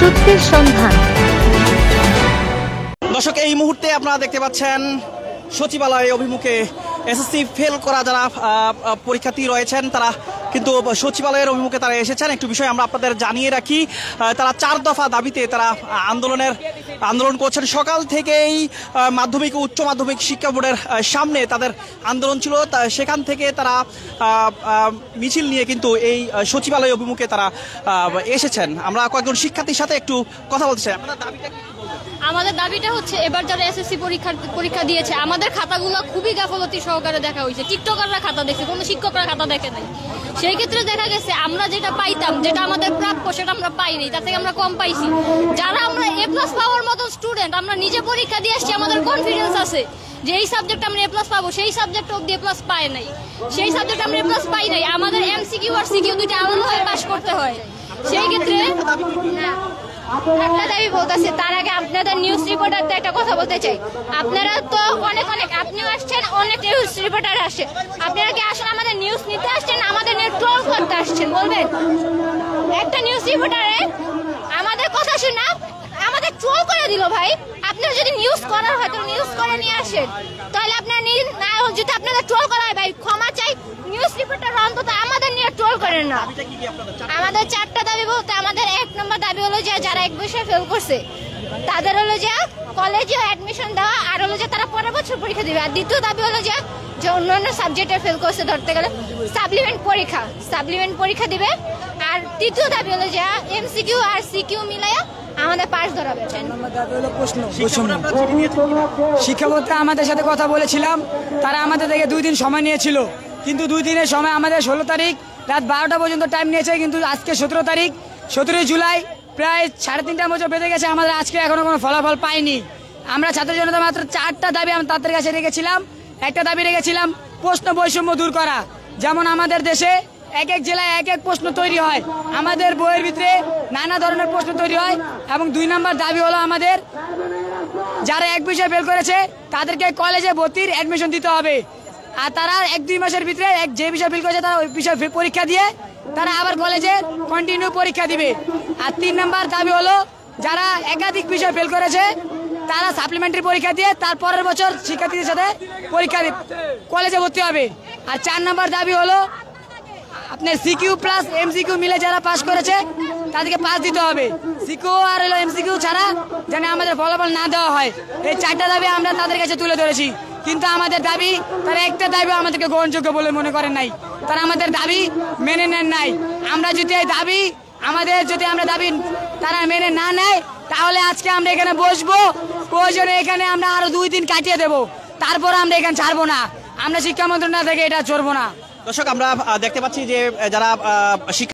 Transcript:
সত্যের সন্ধান। দর্শক, এই মুহূর্তে আপনারা দেখতে পাচ্ছেন সচিবালয় অভিমুখে এসএসসি ফেল করা যারা পরীক্ষার্থী রয়েছেন তারা কিন্তু সচিবালয়ের অভিমুখে তারা এসেছেন। একটু বিষয় আমরা আপনাদের জানিয়ে রাখি, তারা 4 দফা দাবিতে তারা আন্দোলন করছেন। সকাল থেকেই মাধ্যমিক ও উচ্চ মাধ্যমিক শিক্ষা বোর্ডের সামনে তাদের আন্দোলন ছিল। সেখান থেকে তারা মিছিল নিয়ে কিন্তু এই সচিবালয় অভিমুখে তারা এসেছেন। আমরা কয়েকজন শিক্ষার্থীর সাথে একটু কথা বলতে চাই। আপনাদের দাবিটা কি? আমাদের দাবিটা হচ্ছে এবার যারা এসএসসি পরীক্ষা দিয়েছে আমাদের খাতাগুলো খুবই গাফলতি সহকারে দেখা হয়েছে। টিকটকাররা খাতা দেখছে, কোনো শিক্ষকরা খাতা দেখে নাই। সেই ক্ষেত্রে দেখা গেছে আমরা যেটা পাইতাম, যেটা আমাদের প্রাপ্য, সেটা আমরা পাইনি, তার থেকে আমরা কম পাইছি। যারা আমরা এ প্লাস পাওয়ার মতো স্টুডেন্ট, আমরা নিজে পরীক্ষা দিয়ে আসছি, আমাদের কনফিডেন্স আছে যে এই সাবজেক্ট আমরা এ প্লাস পাবো, সেই সাবজেক্ট অব্দি এ প্লাস পাই নাই। সেই সাবজেক্ট আমরা এ প্লাস পাই নাই। আমাদের এমসিকিউ আর সিকিউ দুইটা আলাদাভাবে পাস করতে হয়। সেই ক্ষেত্রে একটা দাবি বলতেছে, তার আগে আপনাদের নিউজ রিপোর্টারদের একটা কথা বলতে চাই। আপনারা তো অনেক আপনিও আসছেন, অনেক নিউজ রিপোর্টার আসছে। আপনারা কি আসলে আমাদের নিউজ নিতে আসছেন, আমাদের নিয়ে ট্রোল করতে আসছেন? বলবেন একটা নিউজ রিপোর্টারে আমাদের কথা শুনে আমাদের ট্রোল করে দিল। ভাই, আপনারা যদি নিউজ করার হয় তো নিউজ করে নিয়ে আসেন, তাহলে আপনারা যদি আপনাদের ট্রোল করা হয়, ভাই ক্ষমা চাই, নিউজ রিপোর্টার অন্তত আমাদের নিয়ে ট্রোল করেন না। আমাদের 4টা দাবি বলতে, আমাদের 1 নম্বর দাবি হলো যে যারা 1 বছর ফেল করছে তাদের হলো যে কলেজে অ্যাডমিশন দেওয়া, আর হলো যে তারা পরের বছর পরীক্ষা দিবে। আর দ্বিতীয় দাবি হলো যে অন্যান্য সাবজেক্টে ফেল করছে, ধরতে গেলে সাপ্লিমেন্ট পরীক্ষা দিবে। আর তৃতীয় দাবি হলো যে এমসিকিউ আর সিকিউ মিলাইয়া আমাদের পাস ধরাবে। শিক্ষা বোর্ড আমাদের সাথে কথা বলেছিলাম, তারা আমাদের থেকে 2 দিন সময় নিয়েছিল, কিন্তু 2 দিনের সময় আমাদের 16 তারিখ রাত 12টা পর্যন্ত টাইম নিয়েছে। কিন্তু আজকে 17 তারিখ, 17 জুলাই, প্রায় 3:30 বছর বেঁধে গেছে, আমাদের আজকে এখনো কোনো ফলাফল পাইনি। আমরা ছাত্র জনতা মাত্র 4টা দাবি আমরা তাদের কাছে রেখেছিলাম। একটা দাবি রেখেছিলাম প্রশ্ন বৈষম্য দূর করা। যেমন আমাদের দেশে এক এক জেলায় এক এক প্রশ্ন তৈরি হয়, আমাদের বইয়ের ভিতরে নানা ধরনের প্রশ্ন তৈরি হয়। এবং 2 নম্বর দাবি হলো আমাদের যারা 1 বিষয় ফেল করেছে তাদেরকে কলেজে ভর্তির অ্যাডমিশন দিতে হবে। আর তারা 1-2 মাসের ভিতরে যে বিষয় ফেল করেছে তারা ওই বিষয় পরীক্ষা দিয়ে তারা আবার কলেজে কন্টিনিউ পরীক্ষা দিবে। আর 3 নম্বর দাবি হলো যারা একাধিক বিষয় ফেল করেছে তারা সাপ্লিমেন্টারি পরীক্ষা দিয়ে তার পরের বছর শিক্ষার্থীদের সাথে কলেজে ভর্তি হবে। আর 4 নম্বর দাবি হলো আপনার সিকিউ প্লাস এমসিকিউ মিলে যারা পাস করেছে তাদেরকে পাস দিতে হবে। সিকিউ আর হলো এমসিকিউ ছাড়া যেন আমাদের ফলাফল না দেওয়া হয়। এই 4টা দাবি আমরা তাদের কাছে তুলে ধরেছি, কিন্তু আমাদের দাবি, তারা একটা দাবি আমাদেরকে গ্রহণযোগ্য বলে মনে করেন নাই, তারা আমাদের দাবি মেনে নেন নাই। আমরা যদি এই দাবি আমরা দাবি তারা মেনে না নেয়, তাহলে আজকে আমরা এখানে বসবো, প্রয়োজনে এখানে আমরা আরো 2 দিন কাটিয়ে দেবো, তারপর আমরা এখানে ছাড়বো না। আমরা শিক্ষা মন্ত্রণালয় থেকে এটা চড়বো না। দর্শক, আমরা দেখতে পাচ্ছি যে যারা